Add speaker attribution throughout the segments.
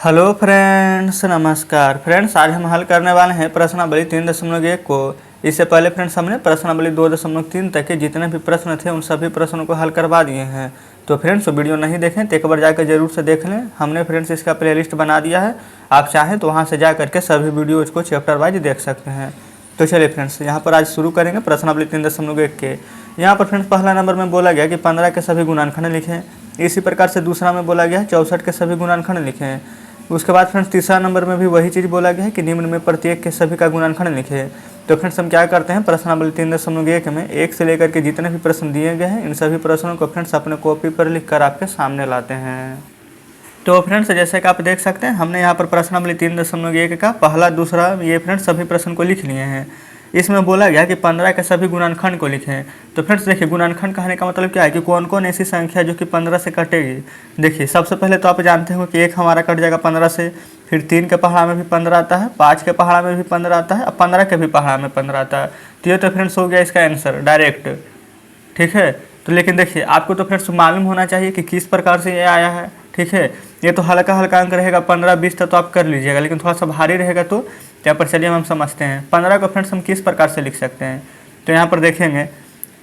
Speaker 1: Hello friends, नमस्कार friends. आज हम हल करने वाले हैं प्रश्नावली 3.1 को। इससे पहले फ्रेंड्स हमने प्रश्नावली 2.3 तक के जितने भी प्रश्न थे उन सभी प्रश्नों को हल करवा दिए हैं। तो फ्रेंड्स वीडियो नहीं देखें तो एक बार जाकर जरूर से देख लें। हमने फ्रेंड्स इसका प्लेलिस्ट बना दिया है, आप चाहें तो वहाँ से जा करके सभी वीडियोज़ को चैप्टर वाइज देख सकते हैं। तो चलिए फ्रेंड्स यहाँ पर आज शुरू करेंगे प्रश्नावली 3.1 के। यहाँ पर फ्रेंड्स पहला नंबर में बोला गया कि 15 के सभी गुणनखंड लिखें। इसी प्रकार से दूसरा में बोला गया है 64 के सभी गुणनखंड लिखें। उसके बाद फ्रेंड्स तीसरा नंबर में भी वही चीज़ बोला गया है कि निम्न में प्रत्येक के सभी का गुणनखंड लिखें। तो फ्रेंड्स हम क्या करते हैं, प्रश्नावली 3.1 में 1 से लेकर के जितने भी प्रश्न दिए गए हैं इन सभी प्रश्नों को फ्रेंड्स अपने कॉपी पर लिखकर आपके सामने लाते हैं। तो फ्रेंड्स जैसे कि आप देख सकते हैं हमने यहाँ पर प्रश्नावली 3.1 का पहला दूसरा ये फ्रेंड्स सभी प्रश्न को लिख लिए हैं। इसमें बोला गया कि 15 के सभी गुणनखंड को लिखें। तो फ्रेंड्स देखिए गुणनखंड कहने का मतलब क्या है कि कौन कौन ऐसी संख्या जो कि 15 से कटेगी। देखिए सबसे पहले तो आप जानते हो कि 1 हमारा कट जाएगा 15 से, फिर 3 के पहाड़ा में भी 15 आता है, 5 के पहाड़ा में भी 15 आता है और 15 के भी पहाड़ा में 15 आता है। तो ये तो फ्रेंड्स हो गया इसका आंसर डायरेक्ट, ठीक है। तो लेकिन देखिए आपको तो फ्रेंड्स मालूम होना चाहिए कि किस प्रकार से ये आया है, ठीक है। ये तो हल्का हल्का अंक रहेगा, 15-20 तक तो आप कर लीजिएगा, लेकिन थोड़ा सा भारी रहेगा तो यहाँ पर चलिए हम समझते हैं 15 को फ्रेंड्स हम किस प्रकार से लिख सकते हैं। तो यहाँ पर देखेंगे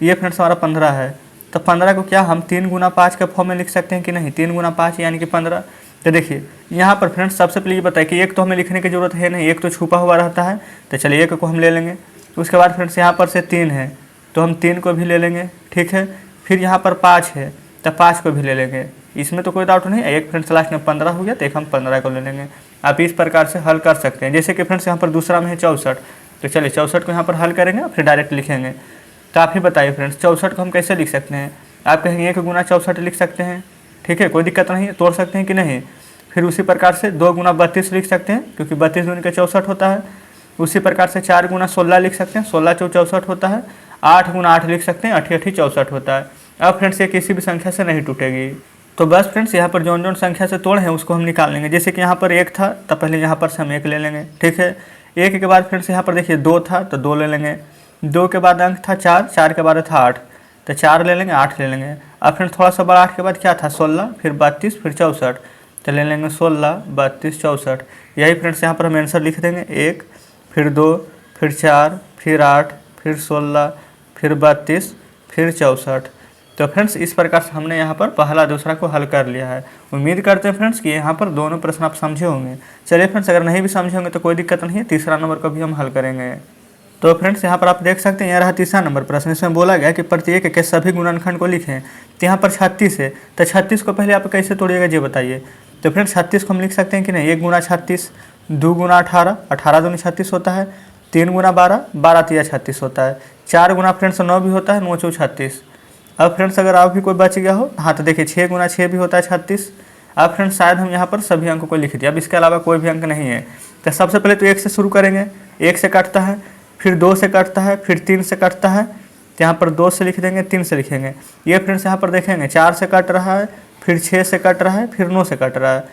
Speaker 1: ये फ्रेंड्स हमारा 15 है, तो 15 को क्या हम 3 गुना 5 के फॉर्म में लिख सकते हैं कि नहीं, 3 गुना 5 यानी कि 15। तो देखिए यहाँ पर फ्रेंड्स सबसे पहले ये बताए कि एक तो हमें लिखने की जरूरत है नहीं, एक तो छुपा हुआ रहता है। तो चलिए एक को हम ले लेंगे। उसके बाद फ्रेंड्स यहाँ पर से 3 है तो हम 3 को भी ले लेंगे, ठीक है। फिर यहाँ पर 5 है तो 5 को भी ले लेंगे, इसमें तो कोई डाउट नहीं है। एक फ्रेंड्स लास्ट में 15 हो गया तो एक हम 15 को ले लेंगे। आप इस प्रकार से हल कर सकते हैं। जैसे कि फ्रेंड्स यहाँ पर दूसरा में है 64, तो चलिए 64 को यहाँ पर हल करेंगे फिर डायरेक्ट लिखेंगे। तो आप ही बताइए फ्रेंड्स 64 को हम कैसे लिख सकते हैं। आप कहेंगे 1 गुना 64 लिख सकते हैं, ठीक है, कोई दिक्कत नहीं है, तोड़ सकते हैं कि नहीं। फिर उसी प्रकार से 2 गुना 32 लिख सकते हैं क्योंकि 32 दूनी के 64 होता है। उसी प्रकार से 4 गुना 16 लिख सकते हैं, 16 चौ 64 होता है। 8 गुना 8 लिख सकते हैं, 8 8 64 होता है। अब फ्रेंड्स ये किसी भी संख्या से नहीं टूटेगी। तो बस फ्रेंड्स यहाँ पर जौन संख्या से तोड़ है उसको हम निकाल लेंगे। जैसे कि यहाँ पर 1 था तो पहले यहाँ पर से हम 1 ले लेंगे, ठीक है। 1 के बाद फ्रेंड्स यहाँ पर देखिए 2 था तो 2 ले लेंगे। 2 के बाद अंक था 4, 4 के बाद था 8 तो 4 ले लेंगे, 8 ले लेंगे। अब फ्रेंड्स थोड़ा सा बड़ा 8 के बाद क्या था 16, फिर 32, फिर 64 तो ले लेंगे 16, 32, 64। यही फ्रेंड्स यहाँ पर हम आंसर लिख देंगे। 1, फिर 2, फिर 4, फिर 8, फिर 16, फिर 32, फिर 64। तो फ्रेंड्स इस प्रकार से हमने यहाँ पर पहला दूसरा को हल कर लिया है। उम्मीद करते हैं फ्रेंड्स कि यहाँ पर दोनों प्रश्न आप समझे होंगे। चलिए फ्रेंड्स अगर नहीं भी समझे होंगे तो कोई दिक्कत नहीं है, तीसरा नंबर को भी हम हल करेंगे। तो फ्रेंड्स यहाँ पर आप देख सकते हैं यह रहा तीसरा नंबर प्रश्न। इसमें बोला गया कि प्रत्येक के सभी गुणनखंड को लिखें। तो यहाँ पर 36 है तो 36 को पहले आप कैसे तोड़िएगा ये बताइए। तो फ्रेंड्स 36 को हम लिख सकते हैं कि नहीं, 1 गुना 36, 2 गुना 18, 18 दूनी 36 होता है। 3 गुना 12, 12 तिया 36 होता है। 4 गुना फ्रेंड्स 9 भी होता है, 9 चौ 36। अब फ्रेंड्स अगर आप भी कोई बच गया हो, हाँ तो देखिए 6 गुना 6 भी होता है 36। अब फ्रेंड्स शायद हम यहाँ पर सभी अंकों को लिख दिया, अब इसके अलावा कोई भी अंक नहीं है। तो सबसे पहले तो 1 से शुरू करेंगे, 1 से कटता है, फिर 2 से कटता है, फिर 3 से कटता है। तो यहाँ पर 2 से लिख देंगे, 3 से लिखेंगे। ये फ्रेंड्स यहाँ पर देखेंगे 4 से कट रहा है, फिर 6 से कट रहा है, फिर 9 से कट रहा है।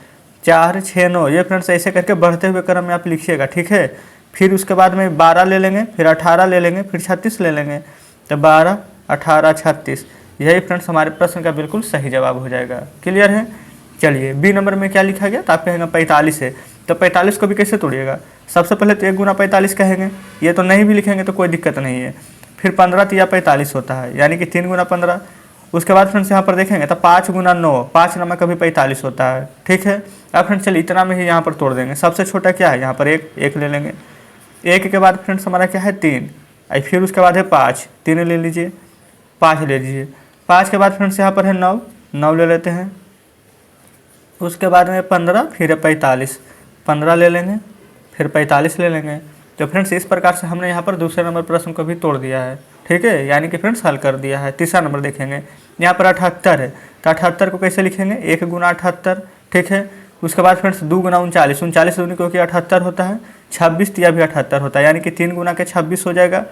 Speaker 1: 4, 6, 9 ये फ्रेंड्स ऐसे करके बढ़ते हुए क्रम में आप लिखिएगा, ठीक है। फिर उसके बाद में 12 ले लेंगे, फिर 18 ले लेंगे, फिर 36 ले लेंगे। तो 12, 18, 36 यही फ्रेंड्स हमारे प्रश्न का बिल्कुल सही जवाब हो जाएगा। क्लियर है। चलिए बी नंबर में क्या लिखा गया, तो आप कहेंगे 45 है। तो 45 को भी कैसे तोड़िएगा। सबसे पहले तो 1 गुना 45 कहेंगे, ये तो नहीं भी लिखेंगे तो कोई दिक्कत नहीं है। फिर 15 तिया 45 होता है यानी कि 3 गुना 15। उसके बाद फ्रेंड्स यहाँ पर देखेंगे तो 5 गुना 9, 5 नंबर कभी 45 होता है, ठीक है। अब फ्रेंड्स चलिए इतना में ही यहाँ पर तोड़ देंगे। सबसे छोटा क्या है यहाँ पर 1 ले लेंगे। 1 के बाद फ्रेंड्स हमारा क्या है 3, फिर उसके बाद है 5, 3 ले लीजिए, 5 ले लीजिए। 5 के बाद फ्रेंड्स यहाँ पर है 9, 9 ले लेते हैं। उसके बाद में 15, फिर है 45, 15 ले लेंगे, फिर 45 ले लेंगे। तो फ्रेंड्स इस प्रकार से हमने यहाँ पर दूसरे नंबर प्रश्न को भी तोड़ दिया है, ठीक है, यानी कि फ्रेंड्स हल कर दिया है। तीसरा नंबर देखेंगे यहाँ पर 78 है तो 78 को कैसे लिखेंगे, 1 गुना 78, ठीक है। उसके बाद फ्रेंड्स 2 गुना 39, 39 दूनी क्योंकि 78 होता है। 26 तिया भी 78 होता है यानी कि 3 गुना के 26 हो जाएगा।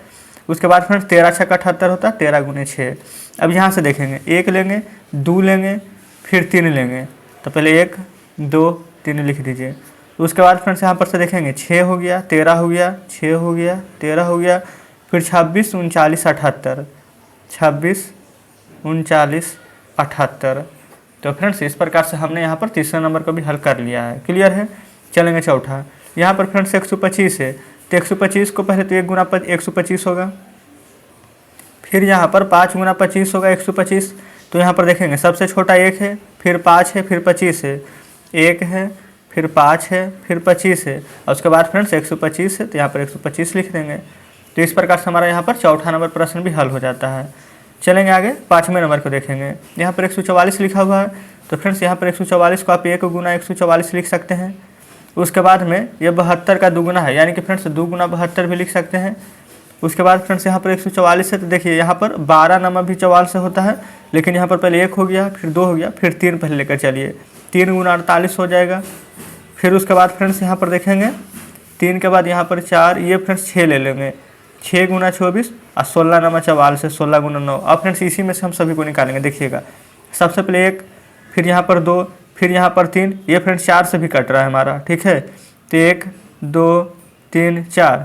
Speaker 1: उसके बाद फ्रेंड्स 13 छक्का 78 होता है, 13 गुने 6। अब यहाँ से देखेंगे 1 लेंगे, 2 लेंगे, फिर 3 लेंगे। तो पहले 1, 2, 3 लिख दीजिए। उसके बाद फ्रेंड्स यहाँ पर से देखेंगे 6 हो गया, 13 हो गया, 6 हो गया, 13 हो गया, फिर 26, 39, 78, 26, 39, 78। तो फ्रेंड्स इस प्रकार से हमने यहाँ पर तीसरे नंबर को भी हल कर लिया है। क्लियर है। चलेंगे चौथा। यहाँ पर फ्रेंड्स 125 है, तो 125 को पहले तो 1 गुना 125 होगा, फिर यहाँ पर 5 गुना 25 होगा 125। तो यहाँ पर देखेंगे सबसे छोटा 1 है, फिर 5 है, फिर 25 है, 1 है, फिर 5 है, फिर 25 है, और उसके बाद फ्रेंड्स 125 है, तो यहाँ पर 125 लिख देंगे। तो इस प्रकार से हमारा यहाँ पर चौथा नंबर प्रश्न भी हल हो जाता है। चलेंगे आगे, पाँचवें नंबर को देखेंगे। यहाँ पर 144 लिखा हुआ है, तो फ्रेंड्स यहाँ पर 144 को आप 1 गुना 144 लिख सकते हैं। उसके बाद में ये 72 का दुगुना है, यानी कि फ्रेंड्स 2 गुना 72 भी लिख सकते हैं। उसके बाद फ्रेंड्स यहाँ पर 144 है, तो देखिए यहाँ पर 12 नंबर भी 44 से होता है, लेकिन यहाँ पर पहले 1 हो गया, फिर 2 हो गया, फिर 3 पहले लेकर चलिए, 3 गुना 48 हो जाएगा। फिर उसके बाद फ्रेंड्स यहाँ पर देखेंगे 3 के बाद यहाँ पर 4, ये फ्रेंड्स 6 ले लेंगे, 6 गुना 24 और 16 नंबर 44 से 16 गुना 9। अब फ्रेंड्स इसी में से हम सभी को निकालेंगे। देखिएगा सबसे पहले 1, फिर यहाँ पर 2, फिर यहाँ पर 3, ये फ्रेंड्स 4 से भी कट रहा है हमारा, ठीक है। तो 1 2 3 4।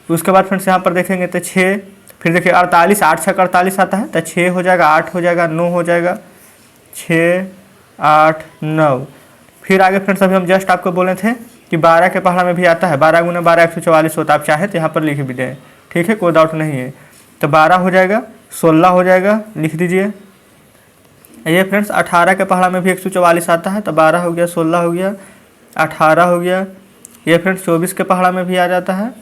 Speaker 1: उसके बाद फ्रेंड्स यहाँ पर देखेंगे तो 6, फिर देखिए 48, 8 छक 48 आता है, तो 6 हो जाएगा, 8 हो जाएगा, 9 हो जाएगा, 6 8 9। फिर आगे फ्रेंड्स अभी हम जस्ट आपको बोले थे कि 12 के पहाड़ा में भी आता है, 12 गुना 12 144 होता है। आप चाहे तो यहाँ पर लिख भी दें, ठीक है, कोई डाउट नहीं है। तो 12 हो जाएगा, 16 हो जाएगा, लिख दीजिए। ये फ्रेंड्स 18 के पहाड़ा में भी 144 आता है, तो 12 हो गया, 16 हो गया, 18 हो गया। ये फ्रेंड्स 24 के पहाड़ा में भी आ जाता है।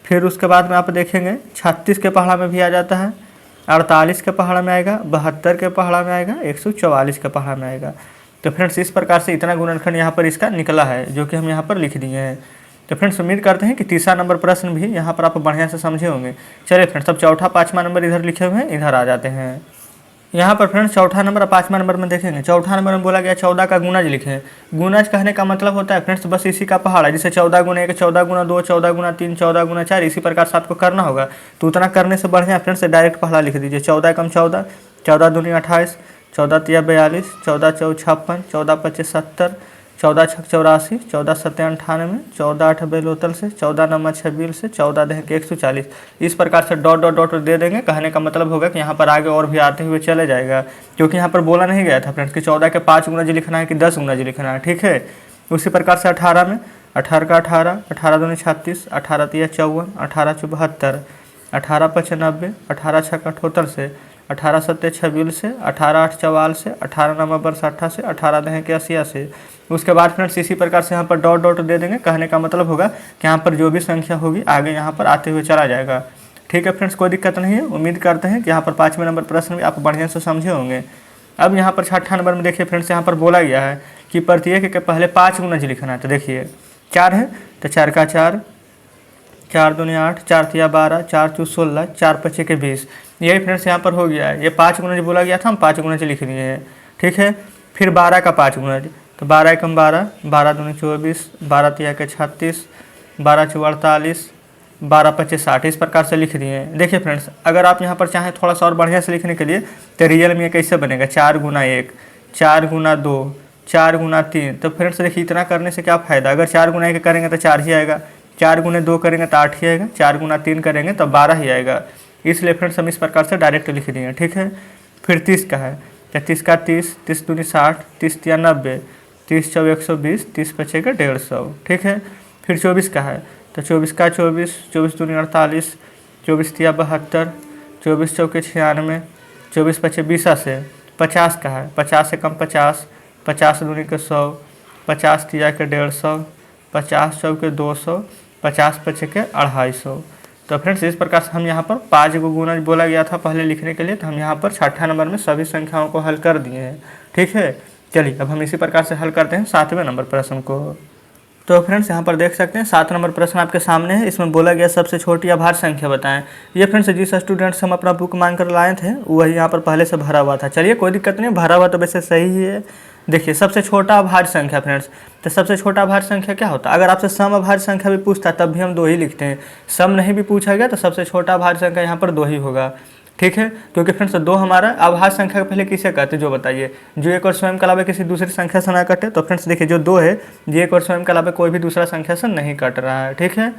Speaker 1: फिर उसके बाद में आप देखेंगे 36 के पहाड़ा में भी आ जाता है, 48 के पहाड़ा में आएगा, 72 के पहाड़ा में आएगा, 144 के पहाड़ा में आएगा। तो फ्रेंड्स इस प्रकार से इतना गुणनखंड यहाँ पर इसका निकला है, जो कि हम यहाँ पर लिख दिए हैं। तो फ्रेंड्स उम्मीद करते हैं कि तीसरा नंबर प्रश्न भी यहाँ पर आप बढ़िया से समझे होंगे। चलिए फ्रेंड्स अब चौथा 5वां नंबर इधर लिखे हुए हैं, इधर आ जाते हैं। यहाँ पर फ्रेंड्स चौथा नंबर और 5वां नंबर में देखेंगे। चौथा नंबर में बोला गया 14 का गुणज लिखें। गुणज कहने का मतलब होता है फ्रेंड्स बस इसी का पहाड़ा, जैसे 14 गुना 1, 14 गुना 2, 14 गुना 3, 14 गुना 4, इसी प्रकार से आपको करना होगा। तो उतना करने से बढ़िया फ्रेंड्स डायरेक्ट पहाड़ा लिख दीजिए। 14 कम 14, 14 दूनी 28, 14 तिया 42, 14 चौ 56, 14 25 70, 14 छक 84, 14 सत्ते 98, 14 8 बेलोतल से, 14 नंबर 26 से, 14 दह के 140। इस प्रकार से डॉट डॉट डॉट दे देंगे। कहने का मतलब होगा कि यहाँ पर आगे और भी आते हुए चले जाएगा, क्योंकि यहाँ पर बोला नहीं गया था फ्रेंड्स कि 14 के 5 गुना जी लिखना है कि 10 गुना जी लिखना है, ठीक है। उसी प्रकार से 18 में 18 का 18, 18 दूनी 36, 18 तिया 54, 18 चौ 72, 18 5 90, 18 छक 78 से, 18 सत्ते 26 से, 18 8 44 से, 18 नंबर 60 से, 18 दह के 80 से। उसके बाद फ्रेंड्स इसी प्रकार से यहाँ पर डॉट डॉट दे देंगे। कहने का मतलब होगा कि यहाँ पर जो भी संख्या होगी आगे यहाँ पर आते हुए चला जाएगा, ठीक है फ्रेंड्स, कोई दिक्कत नहीं है। उम्मीद करते हैं कि यहाँ पर 5वें नंबर प्रश्न भी आप बढ़िया से समझे होंगे। अब यहाँ पर 6ठा नंबर में देखिए फ्रेंड्स, यहाँ पर बोला गया है कि प्रत्येक के पहले 5 गुना जी लिखना है। तो देखिए 4 है, तो 4 का 4, 4 दूनी 8, 4 तिया 12, 4 चौ 16, 4 5 के 20। यही फ्रेंड्स यहाँ पर हो गया है। ये 5 गुना जी बोला गया था, हम 5 गुना जी लिख दिए हैं, ठीक है। फिर 12 का 5 गुना जी, तो 12 एकम 12, 12 दूनी 24, 12 तिया के 36, 12 चौ 48, 12 25 60। इस प्रकार से लिख दिए हैं। देखिए फ्रेंड्स अगर आप यहाँ पर चाहें थोड़ा सा और बढ़िया से लिखने के लिए, तो रियल में कैसे बनेगा, 4 गुना 1, 4 गुना 2, 4 गुना 3। तो फ्रेंड्स देखिए इतना करने से क्या फ़ायदा, अगर 4 गुना 1 करेंगे तो 4 ही आएगा, 4 गुने 2 करेंगे तो 8 ही आएगा, 4 गुना 3 करेंगे तो 12 ही आएगा। इसलिए फ्रेंड्स हम इस प्रकार से डायरेक्ट लिख दिए हैं, ठीक है। फिर 30 का है, 30 का 30, 30 दूनी 60, 30 तिया 90, 30 चौ 120, 30 पचे का 150, ठीक है। फिर 24 का है, तो 24 का 24, 24 दूनी 48, 24 तिया 72, 24 चौके 96, 24 पचे 20 से। 50 का है, 50 से कम 50, 50 दूनी के 100, 50 तिया के 150, 50 चौके 200, 50 पचे के 250। तो फ्रेंड्स इस प्रकार से हम यहाँ पर 5 को गुना बोला गया था पहले लिखने के लिए, तो हम यहाँ पर 6ठा नंबर में सभी संख्याओं को हल कर दिए हैं, ठीक है। चलिए अब हम इसी प्रकार से हल करते हैं 7वें नंबर प्रश्न को। तो फ्रेंड्स यहाँ पर देख सकते हैं 7 नंबर प्रश्न आपके सामने है। इसमें बोला गया सबसे छोटी आभाज्य संख्या बताएं। ये फ्रेंड्स जिस स्टूडेंट से हम अपना बुक मांग कर लाए थे वही यहाँ पर पहले से भरा हुआ था। चलिए कोई दिक्कत नहीं, भरा हुआ तो वैसे सही ही है। देखिए सबसे छोटा अभाज्य संख्या फ्रेंड्स, तो सबसे छोटा अभाज्य संख्या क्या होता है, अगर आपसे सम अभाज्य संख्या भी पूछता है तब भी हम 2 ही लिखते हैं। सम नहीं भी पूछा गया तो सबसे छोटा अभाज्य संख्या यहाँ पर 2 ही होगा, ठीक है। क्योंकि फ्रेंड्स 2 हमारा अभाज्य संख्या के पहले किसे कहते हैं जो बताइए, जो एक और स्वयं के अलावा किसी दूसरी संख्या से ना कटे। तो फ्रेंड्स देखिए जो 2 है ये एक और स्वयं के अलावा कोई भी दूसरा संख्या से नहीं कट रहा है, ठीक है।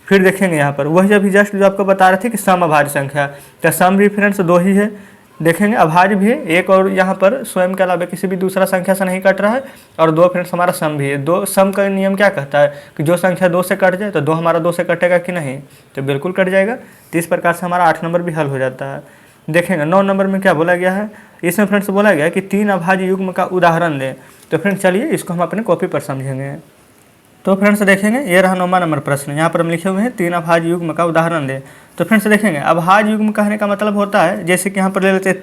Speaker 1: फिर देखेंगे यहाँ पर वही अभी जस्ट जो आपको बता रहे थे कि सम अभाज्य संख्या, तो सम भी फ्रेंड्स 2 ही है, देखेंगे अभाज्य भी है, एक और यहाँ पर स्वयं के अलावा किसी भी दूसरा संख्या से नहीं कट रहा है, और 2 फ्रेंड्स हमारा सम भी है। 2 सम का नियम क्या कहता है कि जो संख्या 2 से कट जाए तो 2 हमारा 2 से कटेगा कि नहीं, तो बिल्कुल कट जाएगा। तो इस प्रकार से हमारा 8 नंबर भी हल हो जाता है। देखेंगे 9 नंबर में क्या बोला गया है, इसमें फ्रेंड्स बोला गया कि 3 अभाज्य युग्म का उदाहरण दें। तो फ्रेंड्स चलिए इसको हम अपने कॉपी पर समझेंगे। तो फ्रेंड्स देखेंगे ये रहा 9वां नंबर प्रश्न, यहाँ पर हम लिखे हुए हैं 3 अभाज्य युग्म का उदाहरण दें। तो फ्रेंड्स देखेंगे अभाज्य युग्म कहने का मतलब होता है, जैसे कि यहाँ पर ले लेते हैं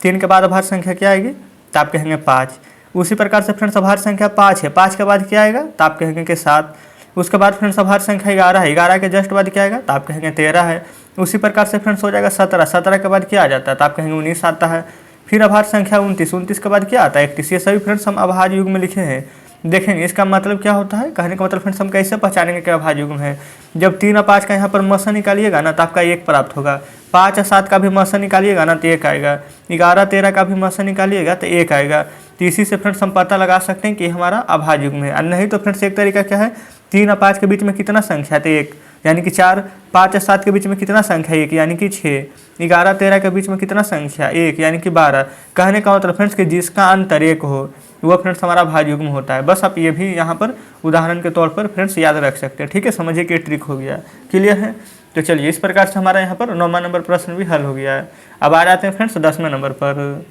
Speaker 1: 3 के बाद अभाज्य संख्या क्या आएगी, तो आप कहेंगे 5। उसी प्रकार से फ्रेंड्स अभाज्य संख्या 5 है, 5 के बाद क्या आएगा, तो आप कहेंगे कि 7। उसके बाद फ्रेंड्स अभाज्य संख्या 11 है, 11 के जस्ट बाद क्या आएगा, तो आप कहेंगे 13 है। उसी प्रकार से फ्रेंड्स हो जाएगा 17, 17 के बाद क्या आ जाता है, तो आप कहेंगे 19 आता है। फिर अभाज्य संख्या 29, 29 के बाद क्या आता है, 31। ये सभी फ्रेंड्स हम अभाज्य युग्म में लिखे हैं। देखेंगे इसका मतलब क्या होता है, कहने का मतलब फ्रेंड्स हम कैसे पहचानेंगे कि अभाज्य युग्म है। जब 3 और 5 का यहाँ पर मसा निकालिएगा ना, तो आपका 1 प्राप्त होगा। 5 और 7 का भी मसा निकालिएगा ना, तो 1 आएगा। 11, 13 का भी मसा निकालिएगा तो 1 आएगा। तो इसी से फ्रेंड्स हम पता लगा सकते हैं कि हमारा अभाज्य युग्म है। और नहीं तो फ्रेंड्स एक तरीका क्या है, 3 और 5 के बीच में कितना संख्या है, तो 1 यानी कि 4। 5 और 7 के बीच में कितना संख्या, 1 यानी कि 6। 11, 13 के बीच में कितना संख्या, 1 यानी कि 12। कहने का मतलब फ्रेंड्स कि जिसका अंतर 1 हो वो फ्रेंड्स हमारा अभाज्य युग्म होता है। बस आप ये भी यहाँ पर उदाहरण के तौर पर फ्रेंड्स याद रख सकते हैं। ठीक है, समझिए कि ट्रिक हो गया, क्लियर है। तो चलिए इस प्रकार से हमारा यहाँ पर 9वां नंबर प्रश्न भी हल हो गया है। अब आ जाते हैं फ्रेंड्स 10वें नंबर पर।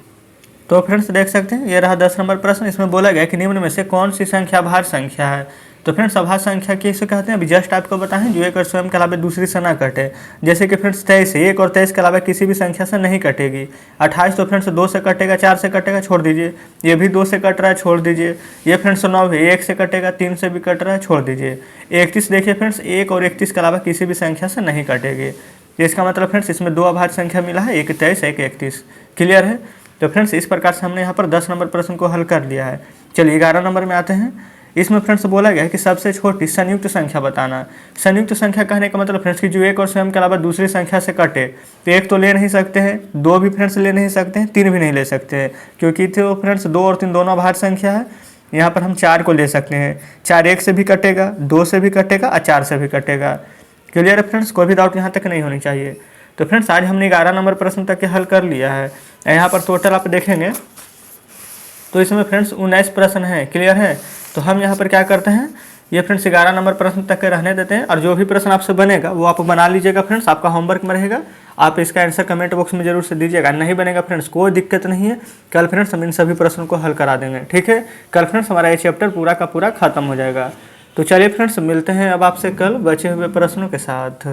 Speaker 1: तो फ्रेंड्स देख सकते हैं ये रहा 10 नंबर प्रश्न। इसमें बोला गया कि निम्न में से कौन सी संख्या अभाज्य संख्या है। तो फ्रेंड्स अभाज्य संख्या किसे कहते हैं, अभी जस्ट आपको बताएं, जो एक और स्वयं के अलावा दूसरी से ना कटे। जैसे कि फ्रेंड्स 23 है, 1 और 23 के अलावा किसी भी संख्या से नहीं कटेगी। 28 तो फ्रेंड्स 2 से कटेगा, 4 से कटेगा, छोड़ दीजिए। ये भी 2 से कट रहा है, छोड़ दीजिए। ये फ्रेंड्स 9 है, 1 से कटेगा, 3 से भी कट रहा है, छोड़ दीजिए। 31 देखिए फ्रेंड्स 1 और 31 के अलावा किसी भी संख्या से नहीं कटेगी। इसका मतलब फ्रेंड्स इसमें 2 अभाज्य संख्या मिला है, एक 23, एक 31। क्लियर है। तो फ्रेंड्स इस प्रकार से हमने यहाँ पर 10 नंबर प्रश्न को हल कर लिया है। चलिए 11 नंबर में आते हैं। इसमें फ्रेंड्स बोला गया है कि सबसे छोटी संयुक्त संख्या बताना। संयुक्त संख्या कहने का मतलब फ्रेंड्स की जो एक और स्वयं के अलावा दूसरी संख्या से कटे। तो 1 तो ले नहीं सकते हैं, 2 भी फ्रेंड्स ले नहीं सकते हैं, 3 भी नहीं ले सकते हैं, क्योंकि थे वो फ्रेंड्स 2 और 3 दोनों अभाज्य संख्या है। यहाँ पर हम 4 को ले सकते हैं। 4 1 से भी कटेगा, 2 से भी कटेगा और 4 से भी कटेगा। क्लियर है फ्रेंड्स, कोई भी डाउट यहाँ तक नहीं होनी चाहिए। तो फ्रेंड्स आज हमने 11 नंबर प्रश्न तक के हल कर लिया है। यहाँ पर टोटल आप देखेंगे तो इसमें फ्रेंड्स 19 प्रश्न हैं। क्लियर है। तो हम यहाँ पर क्या करते हैं, ये फ्रेंड्स 11 नंबर प्रश्न तक के रहने देते हैं, और जो भी प्रश्न आपसे बनेगा वो आप बना लीजिएगा फ्रेंड्स। आपका होमवर्क में रहेगा, आप इसका आंसर कमेंट बॉक्स में जरूर से दीजिएगा। नहीं बनेगा फ्रेंड्स कोई दिक्कत नहीं है, कल फ्रेंड्स हम इन सभी प्रश्नों को हल करा देंगे। ठीक है, कल फ्रेंड्स हमारा ये चैप्टर पूरा का पूरा खत्म हो जाएगा। तो चलिए फ्रेंड्स मिलते हैं अब आपसे कल बचे हुए प्रश्नों के साथ।